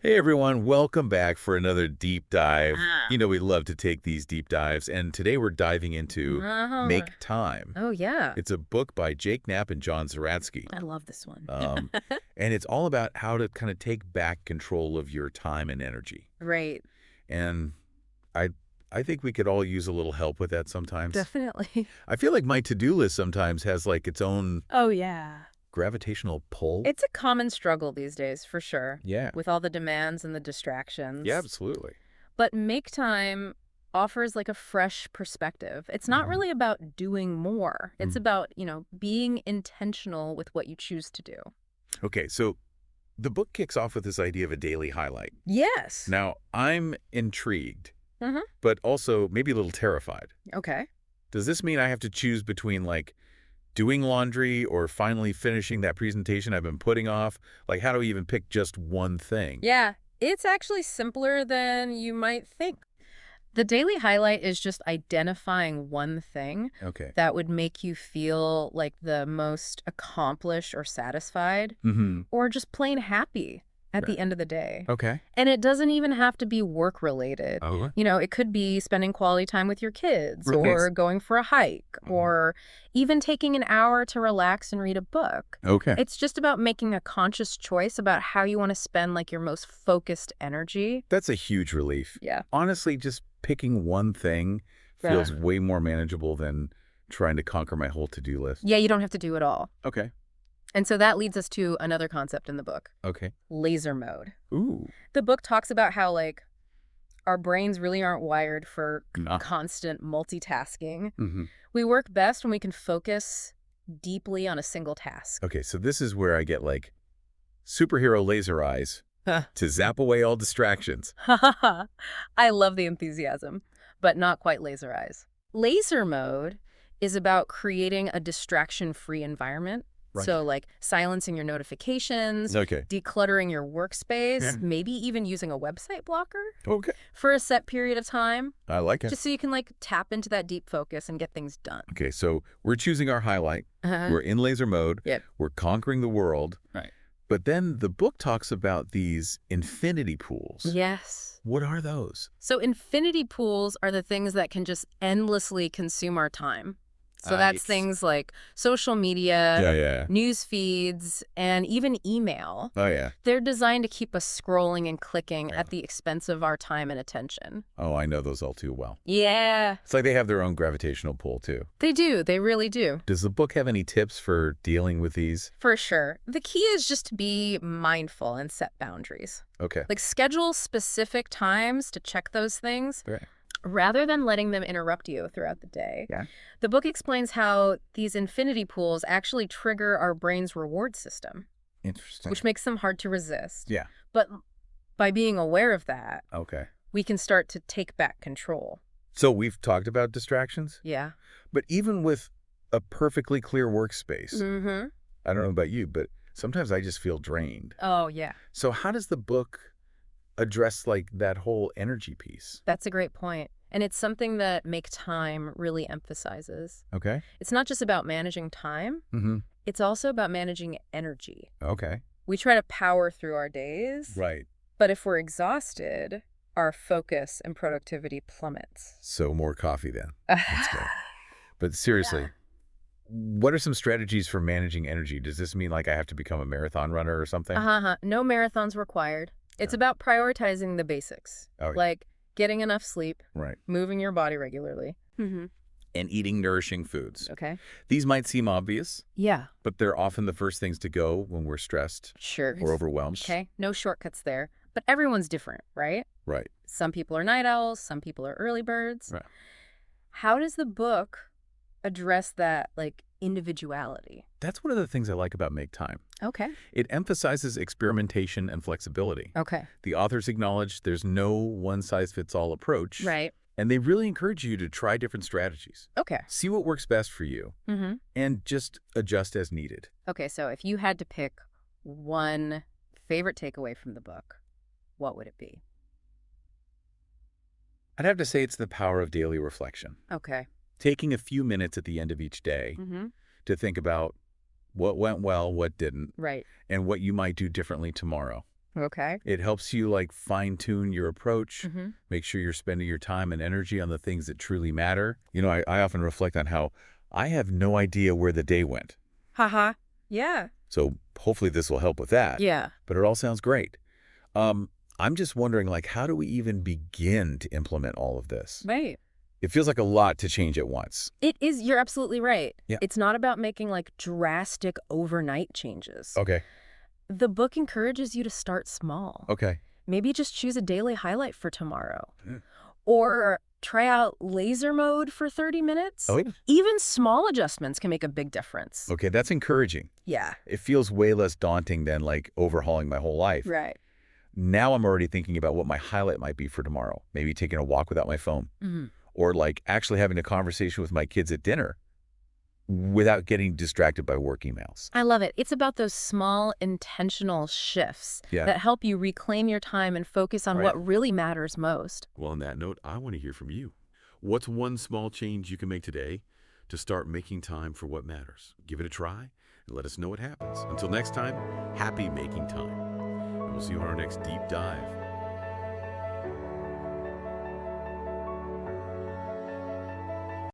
Hey everyone, welcome back for another deep dive. Ah. We love to take these deep dives, and today we're diving into Uh-huh. Make Time. Oh, yeah. It's a book by Knapp and John Zeratsky. I love this one. Um, and it's all about how to kind of take back control of your time and energy. Right. And I I think we could all use a little help with that sometimes. Definitely. I feel like my to-do list sometimes has like its own Oh, yeah. gravitational pull. It's a common struggle these days, for sure, Yeah. with all the demands and the Yeah, distractions. absolutely. But Make Time offers like a fresh perspective. It's not Mhm. really about doing more. It's Mm. about, being intentional with what you choose to do. Okay, so the book kicks off with this idea of a daily highlight. Yes. Now, I'm intrigued, Mm-hmm. but also maybe a little terrified. Okay. Does this mean I have to choose between, like, doing laundry or finally finishing that presentation I've been putting off? Like, how do we even pick just one thing? Yeah, it's actually simpler than you might think. The daily highlight is just identifying one thing Okay. that would make you feel like the most accomplished or satisfied, Mm-hmm. or just plain happy at Right. the end of the day. Okay. And it doesn't even have to be work related. Oh, It could be spending quality time with your kids, right. or going for a hike, Mhm. or even taking an hour to relax and read a book. Okay. It's just about making a conscious choice about how you want to spend like your most focused energy. That's a huge relief. Yeah. Honestly, just picking one thing Yeah. feels way more manageable than trying to conquer my whole to-do list. Yeah, you don't have to do it all. Okay. And so that leads us to another concept in the book, Okay. laser mode. Ooh. The book talks about how, like, our brains really aren't wired for Nah. constant multitasking. Mm-hmm. We work best when we can focus deeply on a single task. Okay, so this is where I get, like, superhero laser eyes to zap away all distractions. I love the enthusiasm, but not quite laser eyes. Laser mode is about creating a distraction-free environment. Right. So, like, silencing your notifications, Okay. decluttering your workspace, Yeah. maybe even using a website blocker Okay. for a set period of time, I like it. just so you can, like, tap into that deep focus and get things done. Okay, so we're choosing our highlight. We're in laser mode. Yep. We're conquering the world. Right. But then the book talks about these infinity pools. Yes. What are those? So infinity pools are the things that can just endlessly consume our time. So that's Nice. things like social media, Yeah. news feeds, and even email. Oh, yeah. They're designed to keep us scrolling and clicking Yeah. at the expense of our time and attention. Oh, I know those all too well. Yeah, It's like they have their own gravitational pull, too. they do. They really do. Does the book have any tips for dealing with these? For sure. The key is just to be mindful and set boundaries. Okay. Like, schedule specific times to check those things Right. rather than letting them interrupt you throughout the day. Yeah. The book explains how these infinity pools actually trigger our brain's reward system, Interesting. which makes them hard to resist. Yeah. But by being aware of that, Okay. we can start to take back control. So we've talked about distractions, Yeah. but even with a perfectly clear workspace, Mm-hmm. I don't know about you, but sometimes I just feel drained. Oh, yeah. So how does the book address like that whole energy piece? That's a great point. And it's something that Make Time really emphasizes. Okay. It's not just about managing time, Mm-hmm. it's also about managing energy. Okay. We try to power through our days, Right. but if we're exhausted, our focus and productivity plummets. So more coffee then. Let's go. But seriously, Yeah. what are some strategies for managing energy? Does this mean like I have to become a marathon runner or something? No marathons required. It's about prioritizing the basics, Oh, yeah. like getting enough sleep, Right. moving your body regularly. Mm-hmm. And eating nourishing foods. Okay. These might seem obvious, Yeah, but they're often the first things to go when we're stressed sure. or overwhelmed. Okay, no shortcuts there. But everyone's different, right? Right. Some people are night owls, some people are early birds. Right. How does the book address that, like, individuality? That's one of the things I like about Make Time. Okay. It emphasizes experimentation and flexibility. Okay. The authors acknowledge there's no one-size-fits-all approach. Right. And they really encourage you to try different strategies. Okay. See what works best for you Mm-hmm. and just adjust as needed. Okay, so if you had to pick one favorite takeaway from the book, what would it be? I'd have to say it's the power of daily reflection. Okay. Taking a few minutes at the end of each day Mm-hmm. to think about what went well, what didn't, Right. and what you might do differently tomorrow. Okay. It helps you like fine-tune your approach, Mm-hmm. make sure you're spending your time and energy on the things that truly matter. I often reflect on how I have no idea where the day went. Haha. Yeah. So hopefully this will help with that. Yeah. But it all sounds great. Um, I'm just wondering, like, how do we even begin to implement all of this? Right. It feels like a lot to change at once. It is, you're absolutely right. Yeah. It's not about making like drastic overnight changes. Okay. The book encourages you to start small. Okay. Maybe just choose a daily highlight for tomorrow. Mm. Or try out laser mode for 30 minutes. Oh, yeah. Even small adjustments can make a big difference. Okay, that's encouraging. Yeah. It feels way less daunting than, like, overhauling my whole life. Right. Now I'm already thinking about what my highlight might be for tomorrow. Maybe taking a walk without my phone. Mm-hmm. Or, like, actually having a conversation with my kids at dinner without getting distracted by work emails. I love it. It's about those small, intentional shifts Yeah. that help you reclaim your time and focus on Right. what really matters most. Well, on that note, I want to hear from you. What's one small change you can make today to start making time for what matters? Give it a try and let us know what happens. Until next time, happy making time. And we'll see you on our next deep dive.